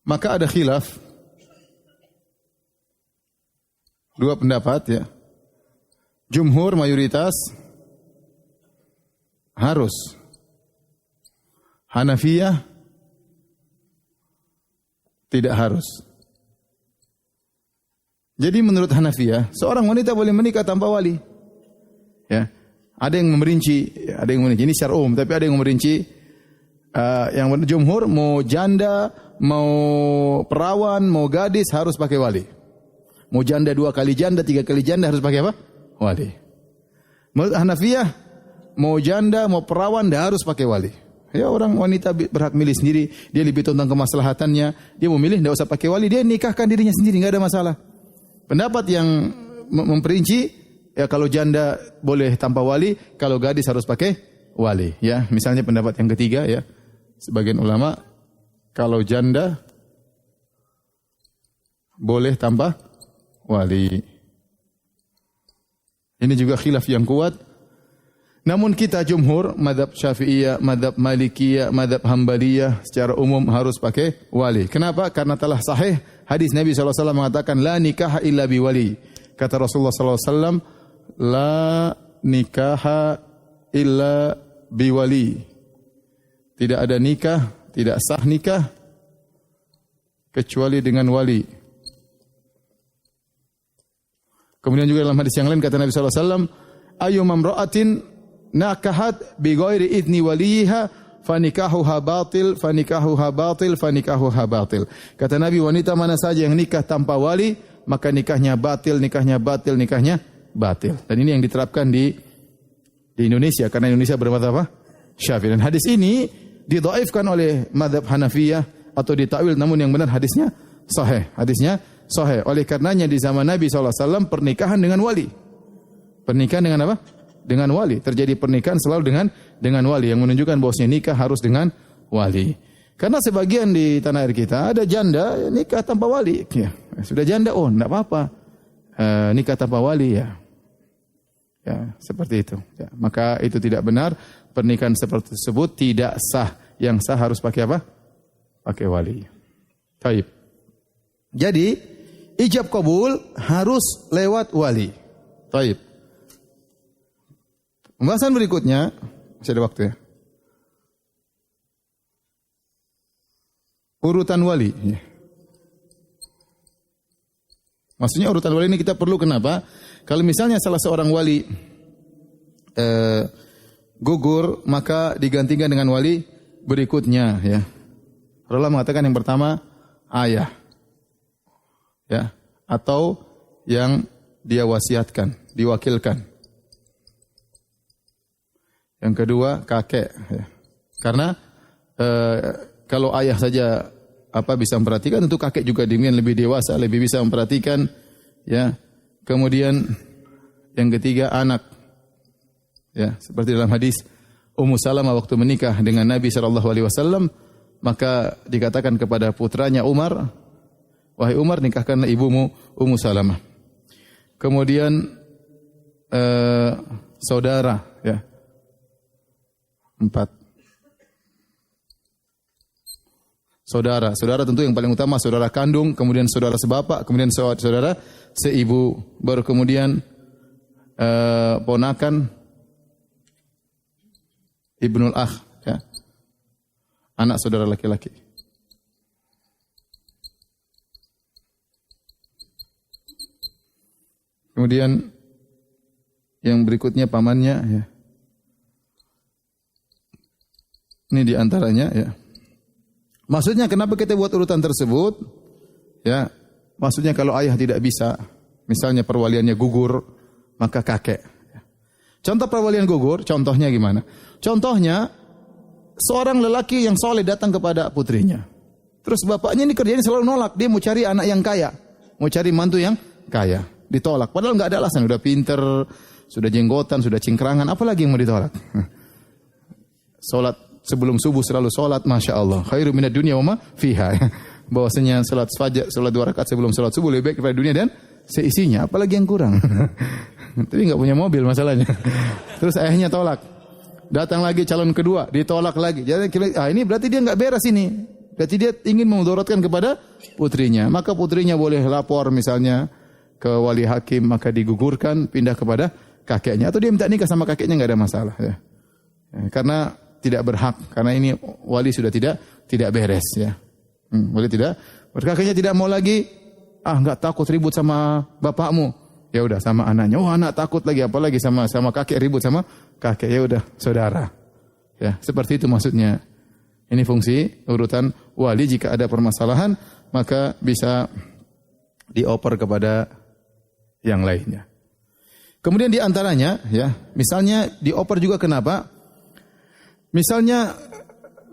A: Maka ada khilaf. Dua pendapat ya. Jumhur mayoritas harus. Hanafiyah tidak harus. Jadi menurut Hanafiyah, seorang wanita boleh menikah tanpa wali. Ya. Ada yang merinci. Ini secara umum, tapi ada yang merinci. Yang jumhur mau janda, mau perawan, mau gadis harus pakai wali. Mau janda 2 kali janda, 3 kali janda harus pakai apa? Wali. Menurut Hanafiyah, mau janda, mau perawan, dah harus pakai wali. Ya, orang wanita berhak milih sendiri, dia lebih tentang kemaslahatannya, dia mau milih tidak usah pakai wali, dia nikahkan dirinya sendiri, enggak ada masalah. Pendapat yang memperinci, ya kalau janda boleh tanpa wali, kalau gadis harus pakai wali. Ya, misalnya pendapat yang ketiga, ya, sebagian ulama kalau janda boleh tanpa wali. Ini juga khilaf yang kuat. Namun kita jumhur, madhab Syafi'iyah, madhab Malikiyah, madhab Hambaliyah secara umum harus pakai wali. Kenapa? Karena telah sahih hadis Nabi SAW mengatakan, la nikaha illa biwali. Kata Rasulullah SAW, la nikaha illa biwali. Tidak ada nikah, tidak sah nikah kecuali dengan wali. Kemudian juga dalam hadis yang lain kata Nabi SAW, ayu mamra'atin nakahat bi ghairi idni waliha fanikahuha batil fanikahuha batil fanikahuha batil. Kata Nabi, wanita mana saja yang nikah tanpa wali, maka nikahnya batil, nikahnya batil, nikahnya batil. Dan ini yang diterapkan di Indonesia karena Indonesia bermadzhab apa? Syafi'i. Dan hadis ini didhaifkan oleh mazhab Hanafiyah atau ditakwil, namun yang benar hadisnya sahih. Hadisnya sahih. Oleh karenanya di zaman Nabi SAW pernikahan dengan wali. Pernikahan dengan apa? Dengan wali. Terjadi pernikahan selalu dengan wali, yang menunjukkan bahwasanya nikah harus dengan wali. Karena sebagian di tanah air kita ada janda nikah tanpa wali. Ya, sudah janda, oh enggak apa-apa. Nikah tanpa wali ya. Ya, seperti itu. Ya, maka itu tidak benar. Pernikahan seperti tersebut tidak sah. Yang sah harus pakai apa? Pakai wali. Taib. Jadi, ijab kabul harus lewat wali. Taib. Pembahasan berikutnya, masih ada waktu ya. Urutan wali. Ya. Maksudnya urutan wali ini kita perlu kenapa? Kalau misalnya salah seorang wali gugur, maka digantikan dengan wali berikutnya. Ya. Rasulullah mengatakan yang pertama ayah, ya, atau yang dia wasiatkan, diwakilkan. Yang kedua kakek, ya. Karena kalau ayah saja bisa memperhatikan, tentu kakek juga dengan lebih dewasa, lebih bisa memperhatikan, ya. Kemudian yang ketiga anak, ya, seperti dalam hadis Ummu Salamah waktu menikah dengan Nabi SAW, maka dikatakan kepada putranya Umar, wahai Umar, nikahkanlah ibumu Ummu Salamah. Kemudian saudara, ya. 4. Saudara tentu yang paling utama saudara kandung, kemudian saudara sebapak, kemudian saudara seibu, baru kemudian ponakan, ibnul akh, ya. Anak saudara laki-laki. Kemudian yang berikutnya pamannya, ya. Ini di antaranya, ya. Maksudnya kenapa kita buat urutan tersebut? Ya, maksudnya kalau ayah tidak bisa, misalnya perwaliannya gugur, maka kakek. Contoh perwalian gugur, contohnya gimana? Contohnya seorang lelaki yang soleh datang kepada putrinya. Terus bapaknya ini kerjanya selalu nolak, dia mau cari anak yang kaya, mau cari mantu yang kaya, ditolak. Padahal nggak ada alasan, sudah pinter, sudah jenggotan, sudah cingkrangan, apalagi yang mau ditolak? Salat sebelum subuh selalu salat, masya Allah. Khairu minad dunya wa ma fiha. Bahwasanya salat fajar, salat 2 rakaat sebelum salat subuh lebih baik daripada dunia dan seisinya. Apalagi yang kurang. Tapi nggak punya mobil masalahnya. Terus ayahnya tolak. Datang lagi calon kedua, ditolak lagi. Jadi ini berarti dia nggak beres ini. Berarti dia ingin memudaratkan kepada putrinya. Maka putrinya boleh lapor misalnya ke wali hakim, maka digugurkan, pindah kepada kakeknya. Atau dia minta nikah sama kakeknya, nggak ada masalah. Ya. Karena tidak berhak, karena ini wali sudah tidak beres, ya. Wali tidak, kakeknya tidak mau lagi, enggak takut ribut sama bapakmu. Ya udah sama anaknya. Oh, anak takut lagi, apalagi sama kakek ribut sama kakek. Ya udah, saudara. Ya, seperti itu maksudnya. Ini fungsi urutan wali. Jika ada permasalahan, maka bisa dioper kepada yang lainnya. Kemudian di antaranya ya, misalnya dioper juga kenapa? Misalnya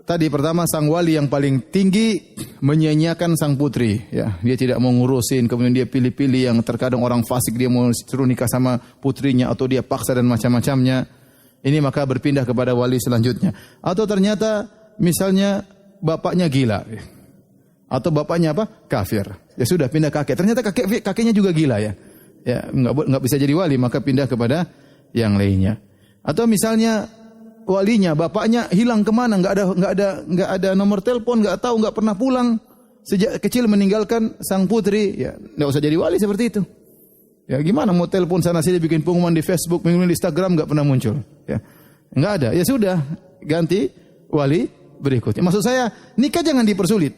A: tadi pertama sang wali yang paling tinggi menyia-nyiakan sang putri ya. Dia tidak mau ngurusin, kemudian dia pilih-pilih yang terkadang orang fasik dia mau suruh nikah sama putrinya atau dia paksa dan macam-macamnya. Ini maka berpindah kepada wali selanjutnya. Atau ternyata misalnya bapaknya gila. Atau bapaknya apa? Kafir. Ya sudah pindah kakek. Ternyata kakeknya juga gila ya. Ya enggak bisa jadi wali maka pindah kepada yang lainnya. Atau misalnya walinya bapaknya hilang kemana? Enggak ada nomor telepon, enggak tahu, enggak pernah pulang. Sejak kecil meninggalkan sang putri. Ya enggak usah jadi wali seperti itu. Ya gimana mau telepon sana sini bikin pengumuman di Facebook, pengumuman di Instagram enggak pernah muncul. Ya. Enggak ada. Ya sudah, ganti wali berikutnya. Maksud saya, nikah jangan dipersulit.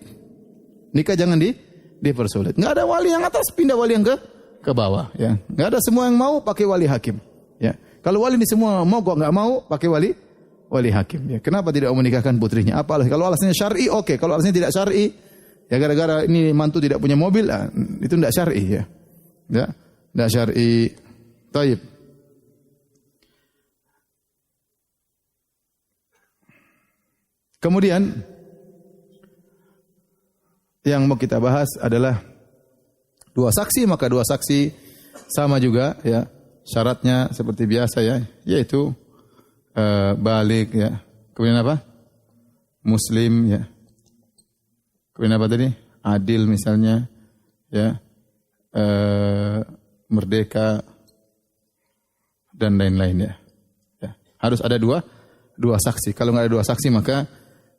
A: Nikah jangan dipersulit. Enggak ada wali yang atas, pindah wali yang ke bawah, ya. Enggak ada semua yang mau pakai wali hakim, ya. Kalau wali ini semua mau kok enggak mau pakai wali hakim, ya. Kenapa tidak menikahkan putrinya? Apa alasan? Kalau alasannya syar'i oke, kalau alasannya tidak syar'i, ya gara-gara ini mantu tidak punya mobil, itu tidak syar'i, ya. Ya, tidak syar'i. Taib. Kemudian yang mau kita bahas adalah dua saksi, maka dua saksi sama juga ya syaratnya seperti biasa ya, yaitu balik ya. Kemudian apa? Muslim ya. Kemudian apa tadi? Adil misalnya ya. Merdeka dan lain-lain ya. Ya. Harus ada dua saksi. Kalau nggak ada dua saksi maka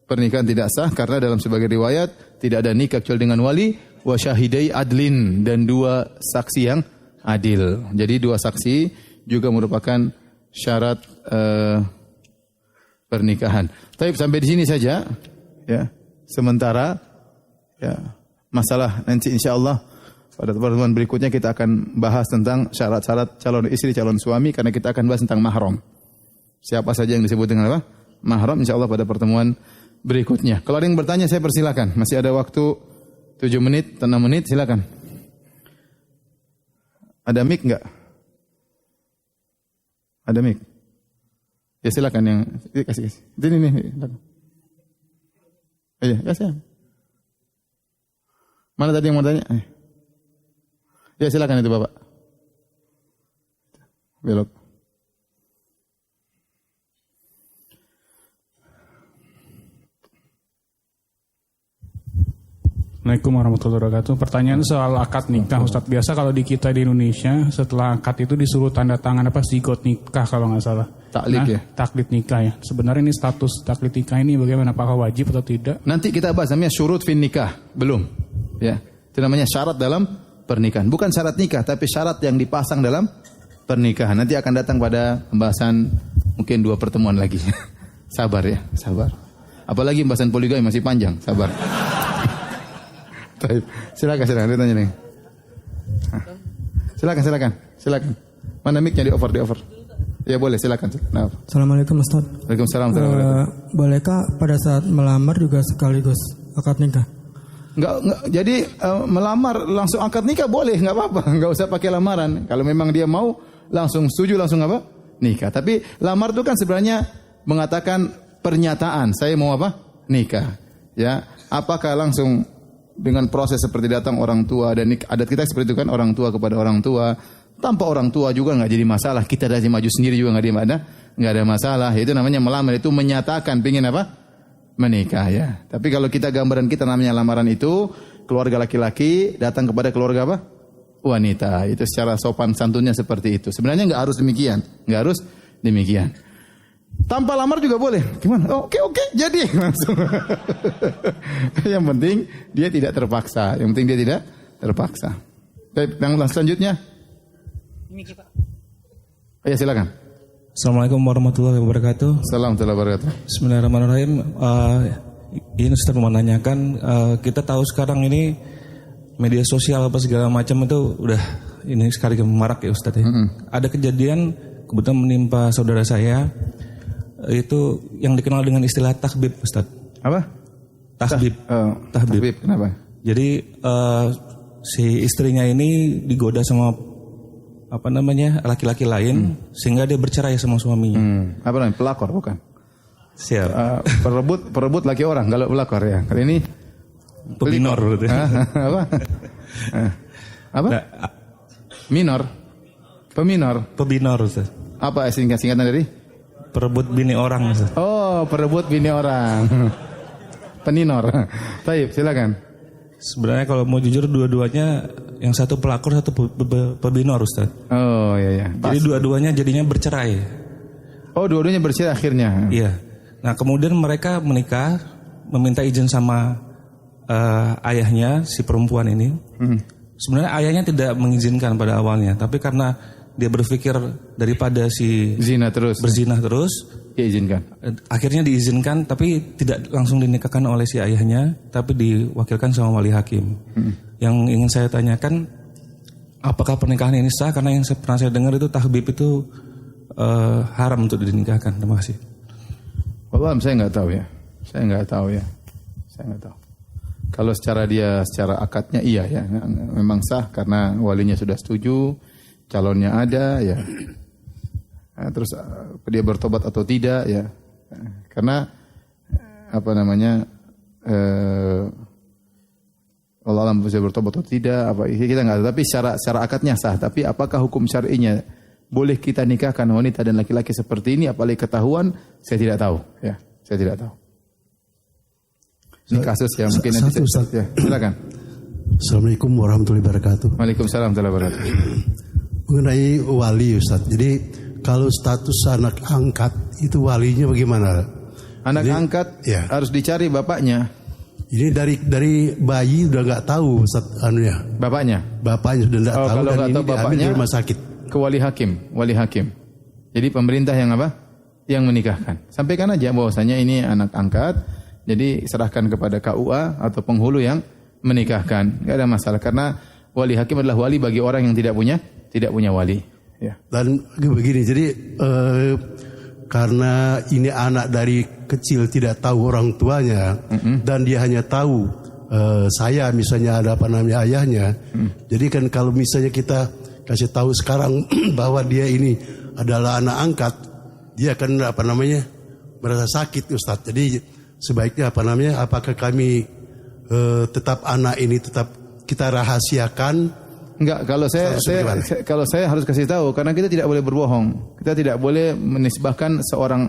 A: pernikahan tidak sah karena dalam sebagai riwayat tidak ada nikah kecuali dengan wali wa syahidai adlin dan dua saksi yang adil. Jadi dua saksi juga merupakan syarat pernikahan. Tapi sampai di sini saja ya. Sementara ya masalah nanti insyaallah pada pertemuan berikutnya kita akan bahas tentang syarat-syarat calon istri, calon suami karena kita akan bahas tentang mahram. Siapa saja yang disebut dengan apa? Mahram insyaallah pada pertemuan berikutnya. Kalau ada yang bertanya saya persilakan. Masih ada waktu 7 menit, 6 menit, silakan. Ada mic enggak? Ada mic? Ya silakan yang kasih. Ini nih. Iya, kasih. Mana tadi yang mau tanya? Ya silakan itu Bapak. Belok.
B: Assalamualaikum warahmatullahi wabarakatuh. Pertanyaan soal akad nikah, Ustadz. Biasa kalau di kita di Indonesia setelah akad itu disuruh tanda tangan apa zigot nikah kalau nggak salah.
A: Taklid ya.
B: Taklid nikah ya. Sebenarnya ini status taklid nikah ini bagaimana? Apakah wajib atau tidak?
A: Nanti kita bahas namanya syurut fin nikah. Belum. Ya. Itu namanya syarat dalam pernikahan. Bukan syarat nikah tapi syarat yang dipasang dalam pernikahan. Nanti akan datang pada pembahasan mungkin 2 pertemuan lagi. Sabar ya, sabar. Apalagi pembahasan poligami masih panjang, sabar. Silakan ditanya nih. Silakan. Mana mic-nya di over. Ya boleh, silakan. Nah.
C: Assalamualaikum Ustaz.
A: Waalaikumsalam.
C: Bolehkah pada saat melamar juga sekaligus akad nikah?
A: Enggak, jadi melamar langsung akad nikah boleh, enggak apa-apa, enggak usah pakai lamaran. Kalau memang dia mau langsung setuju langsung apa? Nikah. Tapi lamar itu kan sebenarnya mengatakan pernyataan, saya mau apa? Nikah. Ya, apakah langsung dengan proses seperti datang orang tua dan adat kita seperti itu kan, orang tua kepada orang tua. Tanpa orang tua juga enggak jadi masalah. Kita dari maju sendiri juga enggak ada masalah. Itu namanya melamar, itu menyatakan pengin apa? Menikah ya. Tapi kalau kita gambaran kita namanya lamaran itu keluarga laki-laki datang kepada keluarga apa? Wanita. Itu secara sopan santunnya seperti itu. Sebenarnya enggak harus demikian. Tanpa lamar juga boleh. Gimana? Oke, jadi langsung. Yang penting dia tidak terpaksa. Baik, yang selanjutnya. Ya silakan.
D: Assalamualaikum warahmatullahi wabarakatuh.
A: Assalamualaikum warahmatullahi wabarakatuh.
D: Bismillahirrahmanirrahim. Ini Ustaz mau menanyakan, kita tahu sekarang ini media sosial apa segala macam itu udah ini sekali marak ya Ustaz ya. Ada kejadian kebetulan menimpa saudara saya itu yang dikenal dengan istilah tahbib Ustaz.
A: Apa?
D: Tahbib.
A: Tahbib. Kenapa?
D: Jadi si istrinya ini digoda sama laki-laki lain sehingga dia bercerai sama suaminya.
A: Apa namanya? Pelakor bukan?
D: Siap.
A: Perebut laki orang kalau pelakor ya. Kali ini
D: Pebinor berarti.
A: Apa? Apa?
D: Nah,
A: Minor. Peminor.
D: pebinor Ustaz.
A: Apa singkatan dari?
D: Perebut bini orang Ustaz.
A: Oh, perebut bini orang. Peninor. Baik, silakan.
D: Sebenarnya kalau mau jujur dua-duanya yang satu pelakor, satu pebinor Ustaz.
A: Oh, iya.
D: Jadi dua-duanya jadinya bercerai.
A: Oh, dua-duanya bercerai akhirnya.
D: Iya. Nah, kemudian mereka menikah, meminta izin sama ayahnya si perempuan ini. Sebenarnya ayahnya tidak mengizinkan pada awalnya, tapi karena dia berpikir daripada si berzina terus,
A: diizinkan.
D: Akhirnya diizinkan, tapi tidak langsung dinikahkan oleh si ayahnya, tapi diwakilkan sama wali hakim. Yang ingin saya tanyakan, apakah pernikahan ini sah? Karena yang pernah saya dengar itu tahbib itu haram untuk dinikahkan. Terima kasih.
A: Wallah, saya nggak tahu ya. Saya nggak tahu. Kalau secara akadnya iya ya, memang sah karena walinya sudah setuju, calonnya ada ya. Nah, terus dia bertobat atau tidak ya? Karena Allah alam bisa bertobat atau tidak? Kita nggak tahu. Tapi secara akadnya sah. Tapi apakah hukum syar'inya boleh kita nikahkan wanita dan laki-laki seperti ini? Apalagi ketahuan? Saya tidak tahu. Ya, saya tidak tahu. Ini kasus yang mungkin nanti ya, silakan.
E: Assalamualaikum warahmatullahi wabarakatuh.
A: Waalaikumsalam warahmatullahi wabarakatuh.
E: Mengenai wali Ustaz. Jadi kalau status anak angkat itu walinya bagaimana?
A: Anak angkat harus dicari bapaknya.
E: Ini dari bayi udah nggak tahu Ustaz anunya.
A: Bapaknya
E: sudah nggak tahu
A: kalau
E: dan
A: nggak
E: ini
A: tahu bapaknya
E: di rumah sakit.
A: Ke wali hakim. Jadi pemerintah yang yang menikahkan. Sampaikan aja bahwasanya ini anak angkat. Jadi serahkan kepada KUA atau penghulu yang menikahkan. Enggak ada masalah karena wali hakim adalah wali bagi orang yang tidak punya wali. Ya. Dan
E: begini, jadi karena ini anak dari kecil tidak tahu orang tuanya dan dia hanya tahu saya misalnya ada ayahnya. Jadi kan kalau misalnya kita kasih tahu sekarang bahwa dia ini adalah anak angkat, dia akan merasa sakit Ustaz. Jadi sebaiknya apakah kami tetap anak ini tetap kita rahasiakan?
A: Enggak, kalau saya harus kasih tahu karena kita tidak boleh berbohong. Kita tidak boleh menisbahkan seorang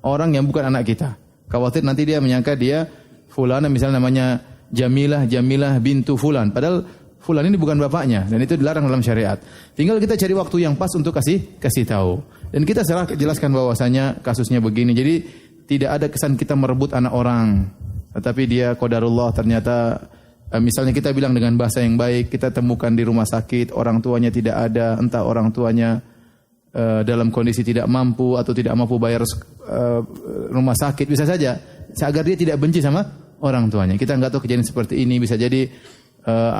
A: orang yang bukan anak kita. Khawatir nanti dia menyangka dia fulana misalnya namanya Jamilah bintu fulan, padahal fulan ini bukan bapaknya dan itu dilarang dalam syariat. Tinggal kita cari waktu yang pas untuk kasih tahu. Dan kita jelaskan bahwasanya kasusnya begini. Jadi tidak ada kesan kita merebut anak orang, tetapi dia qadarullah ternyata misalnya kita bilang dengan bahasa yang baik, kita temukan di rumah sakit orang tuanya tidak ada, entah orang tuanya dalam kondisi tidak mampu atau tidak mampu bayar rumah sakit, bisa saja agar dia tidak benci sama orang tuanya. Kita enggak tahu kejadian seperti ini, bisa jadi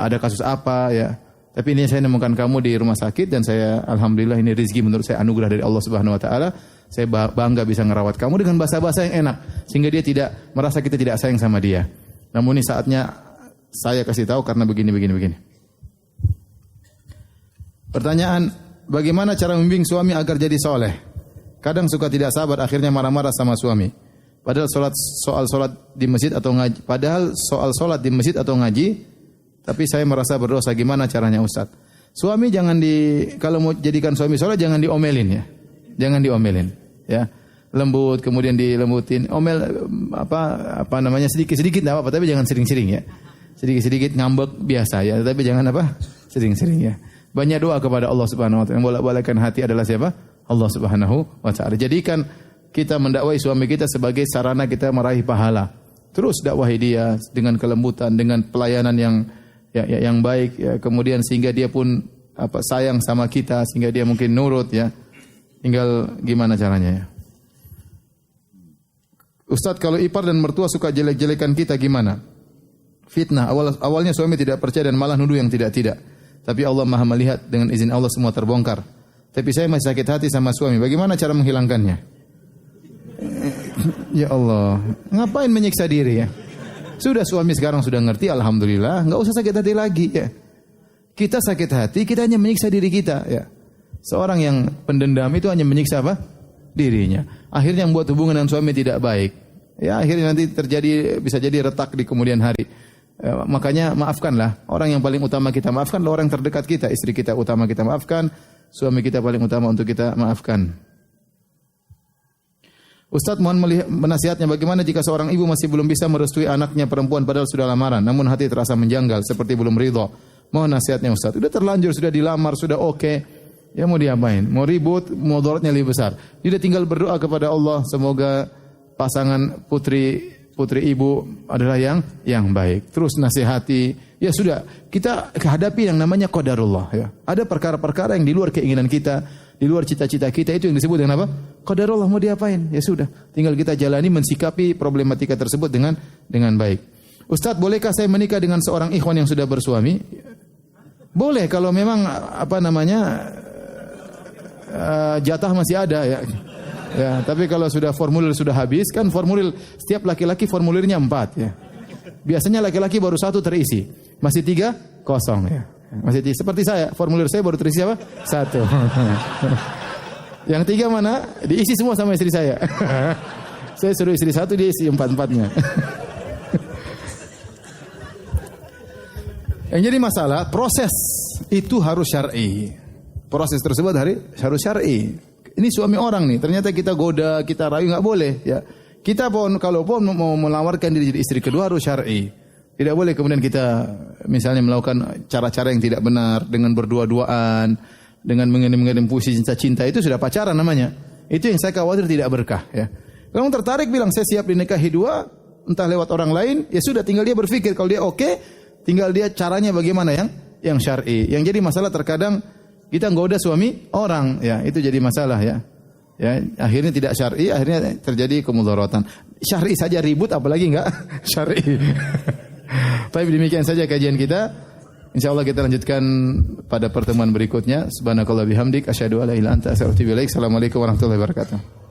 A: ada kasus apa ya. Tapi ini saya nemukan kamu di rumah sakit dan saya alhamdulillah ini rezeki menurut saya anugerah dari Allah Subhanahu wa taala. Saya bangga bisa ngerawat kamu dengan bahasa-bahasa yang enak sehingga dia tidak merasa kita tidak sayang sama dia. Namun ini saatnya saya kasih tahu karena begini. Pertanyaan, bagaimana cara membimbing suami agar jadi soleh? Kadang suka tidak sabar, akhirnya marah-marah sama suami. Padahal soal solat di masjid atau ngaji, tapi saya merasa berdosa. Gimana caranya Ustaz? Suami kalau mau jadikan suami soleh jangan diomelin ya. Jangan diomelin ya. Lembut kemudian dilembutin. Omel sedikit-sedikit enggak apa-apa, tapi jangan sering-sering ya. Sedikit-sedikit ngambek biasa ya, tapi jangan sering-sering ya. Banyak doa kepada Allah Subhanahu wa taala. Yang bolak-balikkan hati adalah siapa? Allah Subhanahu wa taala. Jadikan kita mendakwai suami kita sebagai sarana kita meraih pahala. Terus dakwahi dia dengan kelembutan, dengan pelayanan yang baik ya. Kemudian sehingga dia pun sayang sama kita, sehingga dia mungkin nurut ya. Tinggal gimana caranya ya. Ustaz, kalau ipar dan mertua suka jelek-jelekan kita gimana? Fitnah. Awalnya suami tidak percaya dan malah nuduh yang tidak-tidak. Tapi Allah Maha melihat, dengan izin Allah semua terbongkar. Tapi saya masih sakit hati sama suami. Bagaimana cara menghilangkannya? Ya Allah, ngapain menyiksa diri ya? Sudah suami sekarang sudah ngerti, alhamdulillah, enggak usah sakit hati lagi ya. Kita sakit hati, kita hanya menyiksa diri kita ya. Seorang yang pendendam itu hanya menyiksa apa? Dirinya. Akhirnya membuat hubungan dengan suami tidak baik. Ya, akhirnya nanti bisa jadi retak di kemudian hari. Makanya maafkanlah. Orang yang paling utama kita maafkan adalah orang terdekat kita. Istri kita utama kita maafkan. Suami kita paling utama untuk kita maafkan. Ustaz, mohon menasihatnya bagaimana jika seorang ibu masih belum bisa merestui anaknya perempuan padahal sudah lamaran, namun hati terasa menjanggal seperti belum ridho. Mohon nasihatnya Ustaz. Sudah terlanjur, sudah dilamar, sudah oke. Ya mau diapain? Mau ribut, mudaratnya lebih besar. Dia tinggal berdoa kepada Allah semoga pasangan putri ibu adalah yang baik. Terus nasihati. Ya sudah, kita hadapi yang namanya qadarullah ya. Ada perkara-perkara yang di luar keinginan kita, di luar cita-cita kita, itu yang disebut dengan apa? Qadarullah. Mau diapain? Ya sudah, tinggal kita jalani mensikapi problematika tersebut dengan baik. Ustaz, bolehkah saya menikah dengan seorang ikhwan yang sudah bersuami? Boleh kalau memang jatah masih ada ya. Ya, tapi kalau formulir sudah habis, kan formulir setiap laki-laki formulirnya 4 ya. Biasanya laki-laki baru 1 terisi, masih 3 kosong ya. Masih seperti saya, formulir saya baru terisi apa? 1. Yang 3 mana? Diisi semua sama istri saya. Saya suruh istri 1, dia isi 4-4-nya. Yang jadi masalah, proses itu harus syar'i. Proses tersebut harus syar'i. Ini suami orang nih, ternyata kita goda, kita rayu, nggak boleh ya. Kita kalaupun mau melawarkan diri jadi istri kedua harus syar'i. Tidak boleh kemudian kita misalnya melakukan cara-cara yang tidak benar dengan berdua-duaan, dengan mengirim-mengirim puisi cinta-cinta, itu sudah pacaran namanya. Itu yang saya khawatir tidak berkah ya. Kalau tertarik bilang saya siap dinikahi 2, entah lewat orang lain, ya sudah tinggal dia berpikir kalau dia oke, tinggal dia caranya bagaimana yang syar'i. Yang jadi masalah terkadang kita goda suami orang, ya itu jadi masalah ya. Ya, akhirnya tidak syar'i, akhirnya terjadi kemudaratan. Syar'i saja ribut, apalagi enggak syar'i. Tapi demikian saja kajian kita. Insyaallah kita lanjutkan pada pertemuan berikutnya. Subhanakallah bihamdik asyhadu alla ilaha illa anta astaghfiruka wa atubu ilaik. Assalamualaikum warahmatullahi wabarakatuh.